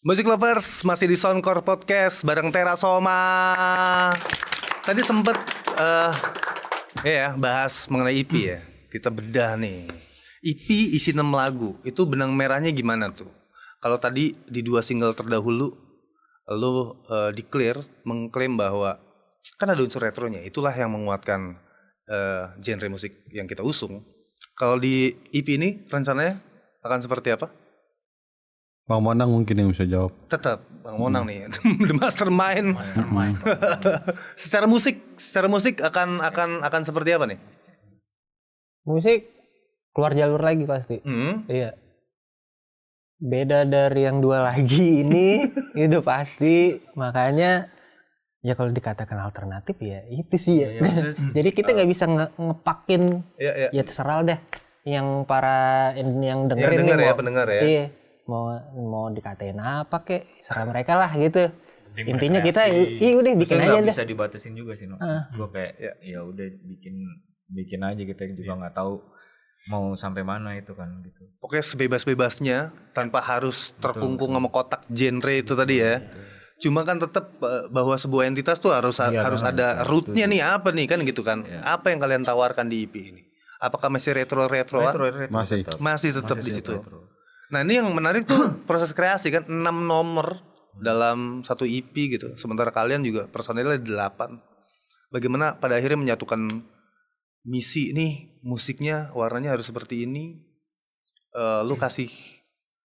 Music Lovers masih di Soundcore Podcast bareng Tera Soma. Tadi sempet bahas mengenai EP ya. Kita bedah nih. EP isi 6 lagu. Itu benang merahnya gimana tuh? Kalau tadi di 2 single terdahulu lo mengklaim bahwa kan ada unsur retronya. Itulah yang menguatkan genre musik yang kita usung. Kalau di EP ini rencananya akan seperti apa? Bang Monang mungkin yang bisa jawab. Tetap Bang Monang nih, the mastermind. secara musik akan seperti apa nih? Musik keluar jalur lagi pasti. Iya. Beda dari yang 2 lagi ini, itu pasti. Makanya ya kalau dikatakan alternatif ya itu sih ya. Jadi kita nggak bisa ngepakin. Ya terserah deh. Yang yang dengerin nih pendengar ya. Iya. Mau dikatain apa kek, serah mereka lah gitu. Intinya kita udah bikin aja deh. Bisa dibatasin juga sih, Gue kayak ya udah bikin aja, kita juga nggak tahu mau sampai mana itu kan gitu. Pokoknya sebebas-bebasnya tanpa harus terkungkung sama kotak genre itu tadi ya. Cuma kan tetap bahwa sebuah entitas tuh harus ada rootnya nih apa nih kan gitu kan. Apa yang kalian tawarkan di EP ini? Apakah masih retro? Masih tetap di situ. Nah ini yang menarik tuh proses kreasi kan 6 nomor dalam satu EP gitu. Sementara kalian juga personilnya 8. Bagaimana pada akhirnya menyatukan misi nih, musiknya warnanya harus seperti ini. Lu kasih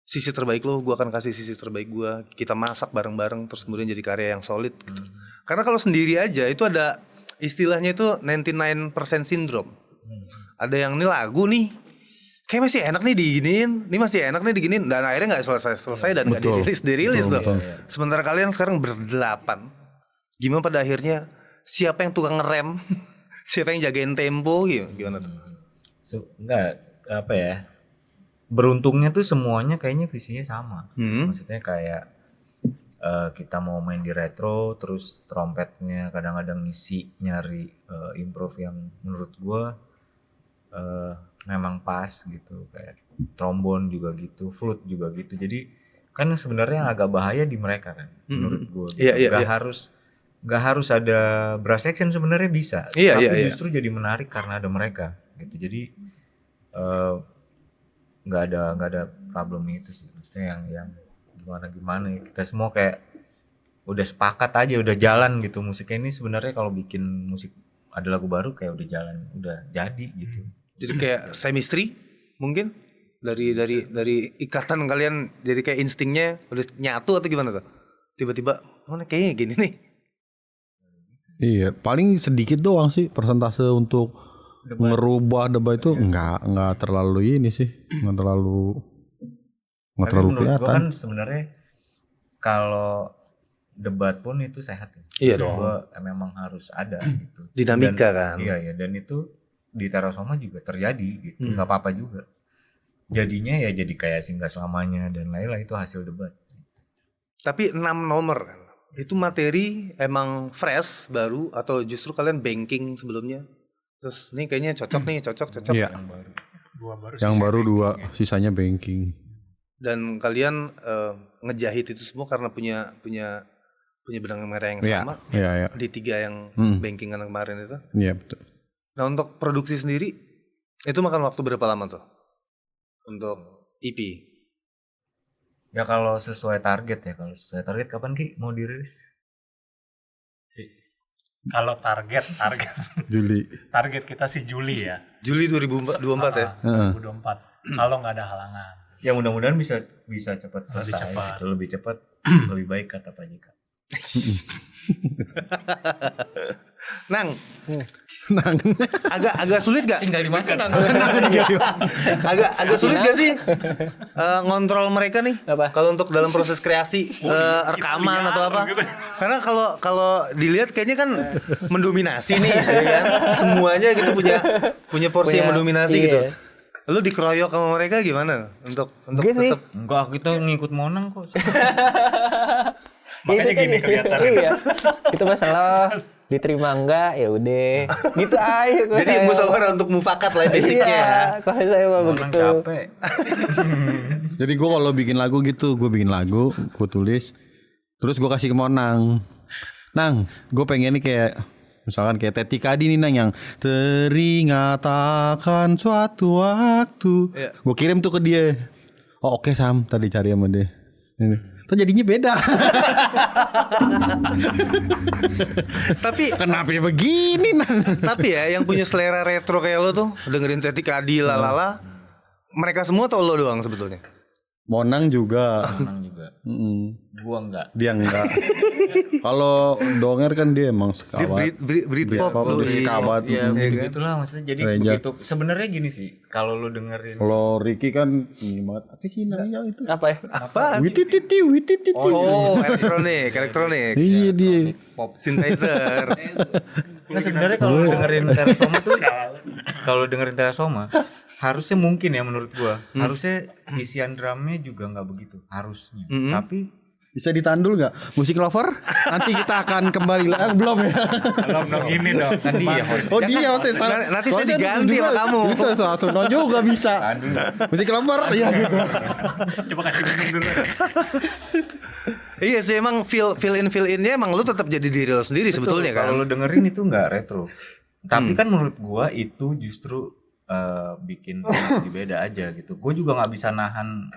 sisi terbaik lu, gua akan kasih sisi terbaik gua. Kita masak bareng-bareng terus kemudian jadi karya yang solid gitu. Karena kalau sendiri aja itu ada istilahnya itu 99% syndrome. Ada yang ini lagu nih kayak masih enak nih diginiin, ini masih enak nih diginiin, dan akhirnya nggak selesai dan nggak dirilis tuh. Sementara kalian sekarang ber-8, gimana pada akhirnya siapa yang tukang ngerem, siapa yang jagain tempo, gimana tuh? Beruntungnya tuh semuanya kayaknya visinya sama. Maksudnya kayak kita mau main di retro, terus trompetnya kadang-kadang nyari improve yang menurut gua memang pas gitu, kayak trombon juga gitu, flute juga gitu. Jadi kan sebenarnya agak bahaya di mereka kan, menurut gue. Gitu. Gak harus ada brass section sebenarnya bisa, tapi justru jadi menarik karena ada mereka gitu. Jadi nggak ada problem itu sih. Maksudnya yang gimana kita semua kayak udah sepakat aja, udah jalan gitu. Musiknya ini sebenarnya kalau bikin musik ada lagu baru kayak udah jalan, udah jadi gitu. Jadi kayak chemistry mungkin dari ikatan kalian, jadi kayak instingnya udah nyatu atau gimana tuh? Tiba-tiba mana kayaknya gini nih. Iya, paling sedikit doang sih persentase untuk ngerubah debat itu enggak terlalu ini sih, enggak terlalu kelihatan. Gua kan sebenarnya kalau debat pun itu sehat ya. Iya dong. Gua memang harus ada gitu. Dinamika kan. Iya, dan itu di Tera Soma juga terjadi gitu, nggak apa-apa juga. Jadinya ya jadi kayak Singgah Selamanya dan lain-lain itu hasil debat. Tapi 6 nomor kan, itu materi emang fresh, baru, atau justru kalian banking sebelumnya? Terus ini kayaknya cocok. Iya. Yang baru 2, sisanya banking. Dan kalian ngejahit itu semua karena punya benang merah yang sama. Iya. Di 3 yang bankingan kemarin itu. Iya, betul. Nah untuk produksi sendiri itu makan waktu berapa lama tuh untuk EP? Ya kalau sesuai target kapan Ki mau dirilis? Kalau target Juli. Target kita sih Juli ya. Juli 2024 ya. 2024. Kalau nggak ada halangan. Ya mudah-mudahan bisa cepat selesai. Lebih cepat, lebih baik kata Pak Jika. Nang. Agak sulit gak? Tinggal di mana? Agak sulit gak sih ngontrol mereka nih? Kalau untuk dalam proses kreasi rekaman atau apa? Karena kalau dilihat kayaknya kan mendominasi nih, ya kan? Semuanya gitu punya porsi yang mendominasi gitu. Lu dikeroyok sama mereka gimana? Untuk tetap Enggak, kita ngikut Monang kok. Makanya gini kelihatan. Iya. Itu masalah diterima enggak ya udah gitu aja. Jadi musyawarah untuk mufakat lah basicnya ya. Iya, kalau saya mah Orang begitu. capek. Jadi gue kalau bikin lagu gitu, gue bikin lagu, gue tulis, terus gue kasih ke Monang. Nang, gue pengen nih kayak misalkan kayak Teti Kadi nih Nang yang teringat akan suatu waktu. Iya. Gue kirim tuh ke dia. Oh oke Sam, tadi cari sama dia. Terus jadinya beda. Tapi Kenapa begini Nang? tapi ya yang punya selera retro kayak lo tuh dengerin Teti Kadi lalala, mereka semua tau lo doang sebetulnya. Monang juga. Menang juga. Gua enggak. Dia enggak. Kalau Donger kan dia emang Dia sekabat. Britpop Britpop, lo. sekabat. Ya kan? begitulah maksudnya. Jadi Reja. begitu. Sebenarnya gini sih, kalau lu dengerin Kalau Ricky kan ini banget. Apa sih namanya itu? Apa ya? Apa? Witititi. Oh, elektronik. Iya dia. Synthesizer. Nah sebenarnya kalau dengerin Terasoma tuh kalau dengerin Terasoma harusnya mungkin ya menurut gua harusnya isian drumnya juga nggak begitu harusnya tapi Bisa ditandul nggak? Musik lover? Nanti kita akan kembali lagi. Belum ya? Belum gini dong. kan dia host. Oh dia saya Nanti saya diganti sama kamu. Bisa langsung juga bisa. Musik lover ya gitu. Coba kasih minum dulu. Iya sih emang fill innya emang lu tetap jadi diri lo sendiri sebetulnya kan. Kalau lu dengerin itu nggak retro tapi kan menurut gua itu justru bikin jadi beda aja gitu. Gue juga nggak bisa nahan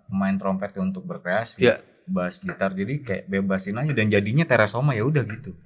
pemain trompet untuk berkreasi, bass, gitar, jadi kayak bebasin aja dan jadinya Terasoma ya udah gitu.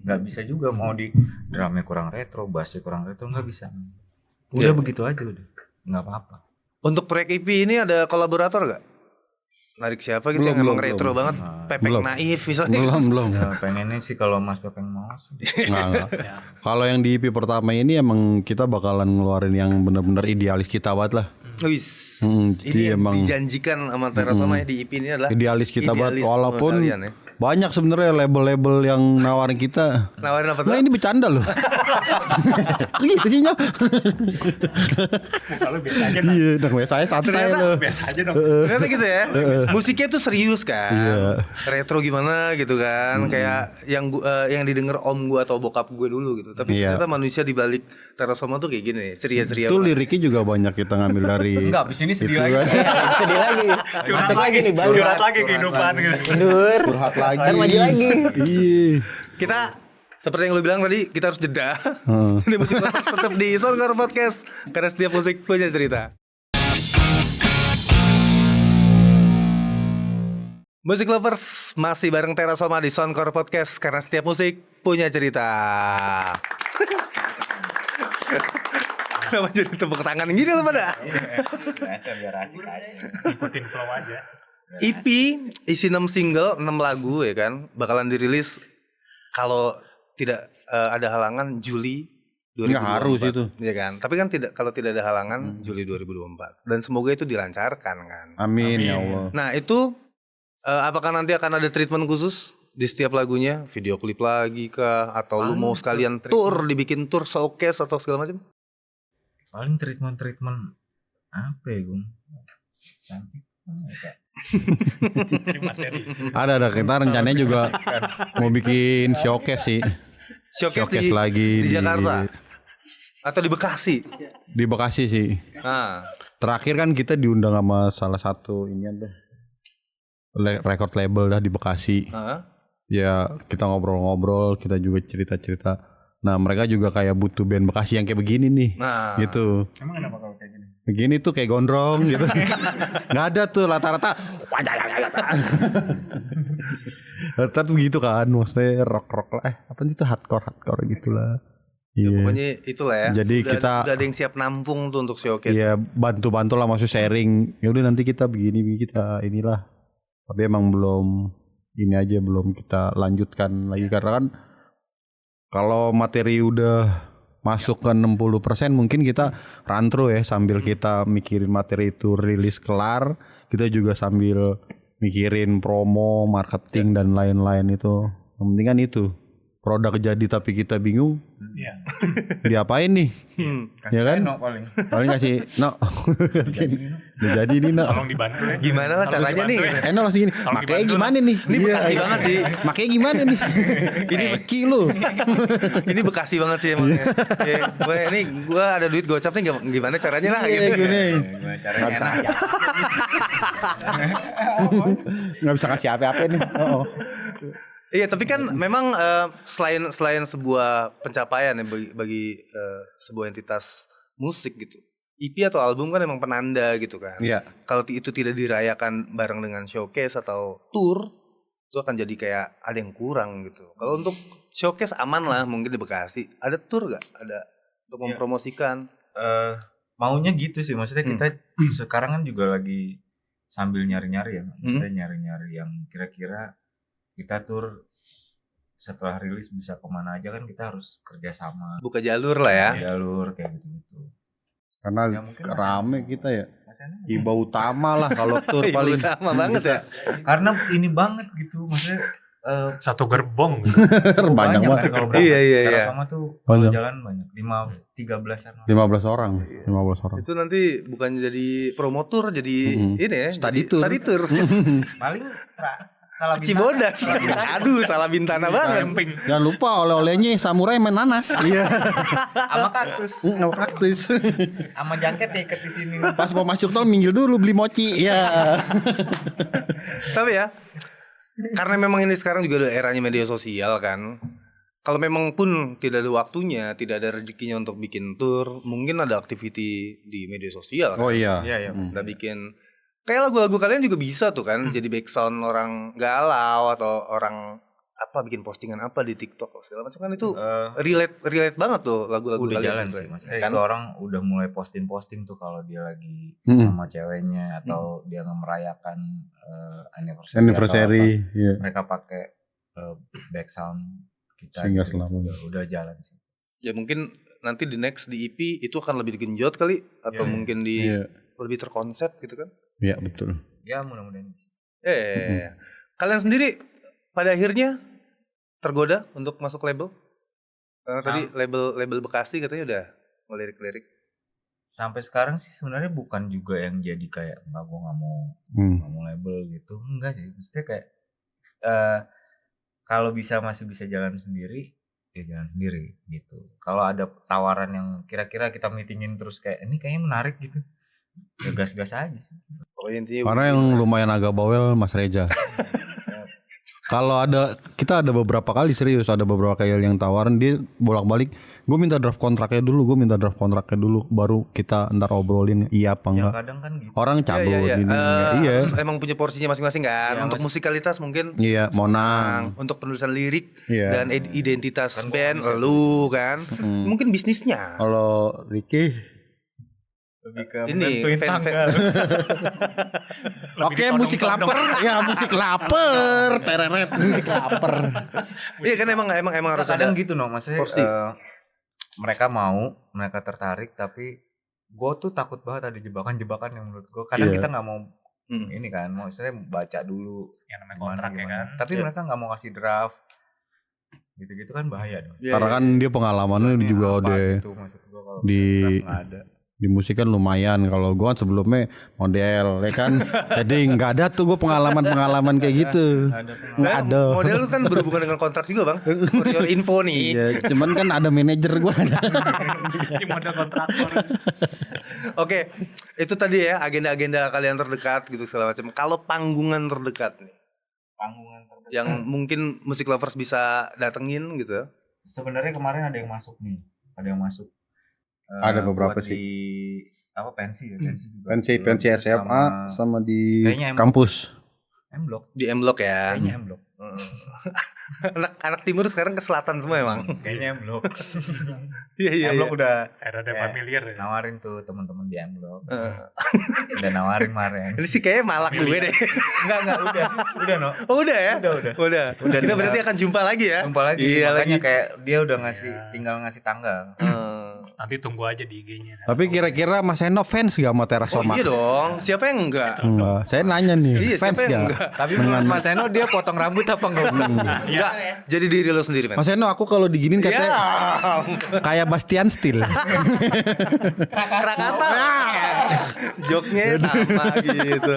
Nggak bisa juga mau di drumnya kurang retro, bassnya kurang retro nggak bisa. Udah begitu aja udah, nggak apa-apa. Untuk proyek EP ini ada kolaborator gak? Narik siapa gitu yang emang retro banget? Pepeng Naif misalnya. Belum. Ya, pengennya sih kalau Mas Pepeng mau. Nggak. Kalau yang di EP pertama ini emang kita bakalan ngeluarin yang benar-benar idealis kita banget lah. Wis. Jadi Ini yang emang dijanjikan sama Terasoma di EP ini adalah idealis kita banget walaupun kalian ya. banyak sebenarnya label-label yang nawarin kita. Nawarin apa tuh? Nah ini bercanda loh. Gitu sih nyok. Kalau biasa aja. Iya, dong saya santai loh. Biasa aja dong. Ternyata gitu ya. Musiknya tuh serius kan. Iya. Retro gimana gitu kan. Kayak yang didengar om gue atau bokap gue dulu gitu. Tapi Iya. ternyata manusia di balik Terasoma tuh kayak gini, ceria-ceria. Itu liriknya juga banyak kita ngambil dari. Enggak, abis ini sedih itu lagi. kan. Sedih lagi. Masuk lagi nih balik. Curhat lagi kehidupan gitu. Mundur. Curhat lagi. Kan maju lagi. Iya. Kita seperti yang lu bilang tadi, kita harus jeda. Ini musik podcast tetap di Soundcore Podcast karena setiap musik punya cerita. Musik lovers masih bareng Terasoma di Soundcore Podcast karena setiap musik punya cerita. Kenapa jadi tepuk tangan gini lo pada? Biasa biar asik aja. Ikutin flow aja. EP isi 6 single, 6 lagu ya kan, bakalan dirilis kalau tidak ada halangan Juli 2024. Nggak harus itu. Ya kan? Tapi kan kalau tidak ada halangan Juli 2024. Dan semoga itu dilancarkan kan. Amin ya Allah. Nah, itu apakah nanti akan ada treatment khusus di setiap lagunya? Video klip lagi kah atau lu mau sekalian tour, dibikin tour showcase atau segala macam? Paling treatment apa ya, Gung? Cantik. Ada kita rencananya juga mau bikin showcase sih. Showcase lagi di Jakarta atau di Bekasi? Di Bekasi sih. Nah, Terakhir kan kita diundang sama salah satu inian tuh record label dah di Bekasi. Ya kita ngobrol-ngobrol, kita juga cerita-cerita. Nah mereka juga kayak butuh band Bekasi yang kayak begini nih, gitu. Emang kenapa kalau kayak gini? Begini tuh kayak gondrong gitu. Nggak ada tuh rata-rata. Rata tuh gitu kan, maksudnya rock lah. Apa sih itu hardcore gitulah. ya Iya. pokoknya itulah ya. Jadi udah ada yang siap nampung tuh untuk showcase. Iya bantu-bantu lah, maksud sharing. Ya udah nanti kita begini kita inilah. Tapi emang belum kita lanjutkan lagi karena kan kalau materi udah masuk ke 60% mungkin kita run through ya sambil kita mikirin materi itu rilis kelar, kita juga sambil mikirin promo, marketing dan lain-lain itu. Yang penting kan itu produk jadi tapi kita bingung, Iya. Diapain nih? Ya kan? No paling. Paling kasih no. Udah jadi nih no. Tolong dibantu ya. Gimana lah Tolong caranya nih? dibantu ya. Enak langsung gini. Tolong Makanya dibantu gimana nih? Ini Bekasi banget sih. Makanya gimana nih? Ini Eki lu. Ini Bekasi banget sih emang. Gue ada duit gocap nih gimana caranya lah Iya, gitu. gini. Caranya enak. Nggak bisa kasih apa-apa nih. Oh. Iya, tapi kan memang selain sebuah pencapaian ya bagi sebuah entitas musik gitu. EP atau album kan emang penanda gitu kan. Iya. Kalau itu tidak dirayakan bareng dengan showcase atau tour, itu akan jadi kayak ada yang kurang gitu. Kalau untuk showcase aman lah mungkin di Bekasi. Ada tour gak? Ada untuk mempromosikan? Maunya gitu sih, maksudnya kita sekarang kan juga lagi sambil nyari-nyari ya, maksudnya nyari-nyari yang kira-kira kita tur setelah rilis bisa kemana aja kan kita harus kerjasama. Buka jalur lah ya. Jalur kayak gitu-gitu. Karena Ya, mungkin rame kita ya. Iba utama lah kalau tur Ibu paling. utama banget ya. Karena ini banget gitu, maksudnya Satu gerbong gitu. Banyak banget. kan kalau berangkat. Iya. Karena sama tuh kalau Banyak. jalan banyak, 13-an. 15 orang. 15 orang. Itu nanti bukan jadi promotor, jadi ini ya. Study jadi tour. Study tour. Paling salah bintang. Cibodas. Aduh, salah bintana banget. Camping. Jangan lupa oleh-olehnya samurai main nanas. Iya. Sama kaktus. Nggak praktis. Sama jaket ya ikat di sini. Pas mau masuk tol minggir dulu beli mochi. Iya. Tapi ya, karena memang ini sekarang juga udah eranya media sosial kan. Kalau memang pun tidak ada waktunya, tidak ada rezekinya untuk bikin tour, mungkin ada activity di media sosial kan. Oh iya. Iya, iya. Kita bikin kayak lagu-lagu kalian juga bisa tuh kan, jadi background orang galau atau orang apa bikin postingan apa di TikTok segala macam kan itu relate banget tuh lagu-lagu Udah kalian jalan juga. sih, maksudnya Kan? itu orang udah mulai posting kalau dia lagi sama ceweknya atau dia merayakan anniversary. Anniversary. atau apa. Iya. Mereka pakai back sound kita Sehingga gitu. selalu. Udah jalan sih. Ya mungkin nanti di next di EP itu akan lebih digenjot kali atau Iya. mungkin di Iya. lebih terkonsep gitu kan. Iya, betul. Ya mudah-mudahan. Kalian sendiri pada akhirnya tergoda untuk masuk label? Karena tadi label Bekasi katanya udah ngelirik-lirik. Sampai sekarang sih sebenarnya bukan juga yang jadi kayak nggak mau nggak mau label gitu, enggak sih. Maksudnya kayak kalau masih bisa jalan sendiri, ya jalan sendiri gitu. Kalau ada tawaran yang kira-kira kita meetingin terus kayak ini kayaknya menarik gitu, ya gas-gas aja sih. Pokoknya intinya Karena yang lumayan agak bawel Mas Reja. Kalau kita ada beberapa kali serius, ada beberapa kali yang tawaran dia bolak-balik. Gue minta draft kontraknya dulu, baru kita ntar obrolin iya apa Yang enggak. kadang kan gitu. Orang cabut ini enggak. Iya. harus emang punya porsinya masing-masing kan. Iya, Untuk musikalitas mungkin Iya, Monang. untuk penulisan lirik Iya. dan identitas band lu kan. Mungkin bisnisnya. Kalau Ricky Lebih ke Ini menentuin fan- tanggal. Oke, musik lapar. Ya, musik lapar. Tereret, musik lapar. Iya kan emang harus Kadang ada. gitu no, maksudnya porsi. mereka tertarik tapi gue tuh takut banget ada jebakan-jebakan yang menurut gue kadang Iya. kita nggak mau ini kan, maksudnya baca dulu Yang namanya gimana, kontrak ya kan. tapi mereka nggak mau kasih draft gitu-gitu kan bahaya dong. Iya, Karena iya. kan dia pengalamannya Ini juga apa udah gitu, maksud gua kalau di- draft nggak ada. di musik kan lumayan. Kalau gue kan sebelumnya model, ya kan. Jadi nggak ada tuh gue pengalaman kayak gitu. Ada pengalaman. Nggak ada. Model lu kan berhubungan dengan kontrak juga bang. For your info nih. Iya, cuman kan ada manajer gue. Ini model kontraktor. Oke, itu tadi ya agenda-agenda kalian terdekat gitu segala macam. Kalau panggungan terdekat nih, Panggungan terdekat. yang mungkin musik lovers bisa datengin gitu. Sebenarnya kemarin ada yang masuk nih, Ada beberapa buat sih. di apa pensi ya, pensi juga. Pensi SMA sama di Kayaknya kampus. M-Block. Di M-Block ya. Kayaknya M-Block. Anak timur sekarang ke selatan semua emang. Kayaknya M-Block. Iya. M-Block udah Rada Ya. familiar ya. nawarin tuh teman-teman di M-Block. Udah nawarin kemarin. Ini sih kayaknya malak gue deh. Enggak, udah no. Oh udah ya? Udah. Udah. Udah, Kita berarti akan jumpa lagi ya? Jumpa lagi. Iya Makanya lagi. kayak dia udah tinggal ngasih tanggal. Nanti tunggu aja di IG-nya. Tapi kira-kira Mas Eno fans gak sama Oh Terasoma? iya dong, siapa yang enggak? Enggak, saya nanya nih, Iya, fans siapa yang gak? enggak? Tapi menurut Mas Eno dia potong rambut apa enggak usah? Enggak, jadi diri lo sendiri, men. Mas Eno aku kalau diginin Ya, katanya kayak Bastian Steel. Krakata. Joknya sama gitu.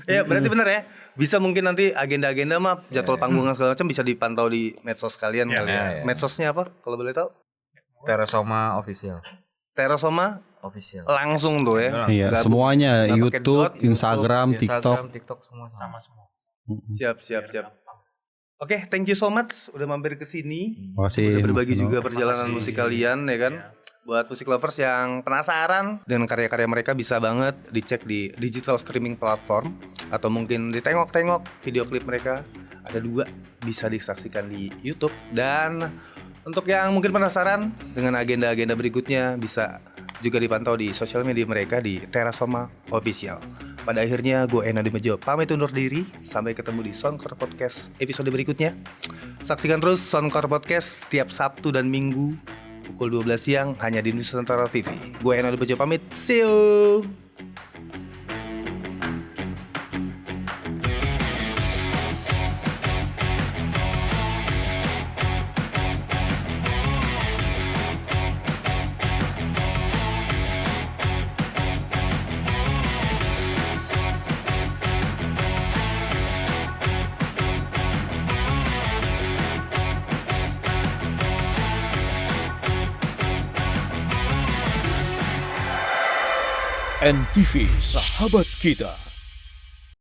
Ya berarti bener ya. Bisa mungkin nanti agenda-agenda mah jadwal panggung segala macam bisa dipantau di medsos kalian kali ya. Medsosnya apa kalau boleh tahu? Terasoma official. Terasoma Official. langsung tuh ya. Iya, Nggak semuanya nggak pakai YouTube, dot, Instagram, Instagram, TikTok. TikTok semua sama. Semua. Siap. Oke, thank you so much udah mampir ke sini. Makasih. Udah berbagi Mas Eno. juga perjalanan musik kalian ya kan. Buat musik lovers yang penasaran dengan karya-karya mereka bisa banget dicek di digital streaming platform atau mungkin ditengok-tengok video klip mereka. Ada 2 bisa disaksikan di YouTube. Dan untuk yang mungkin penasaran dengan agenda-agenda berikutnya bisa juga dipantau di sosial media mereka di Terasoma Official. Pada akhirnya gue Ena Dimejo pamit undur diri. Sampai ketemu di Soundcore Podcast episode berikutnya. Saksikan terus Soundcore Podcast setiap Sabtu dan Minggu pukul 12 siang hanya di Nusantara TV. Gue Ena Dimejo pamit. See you. NTV Sahabat Kita.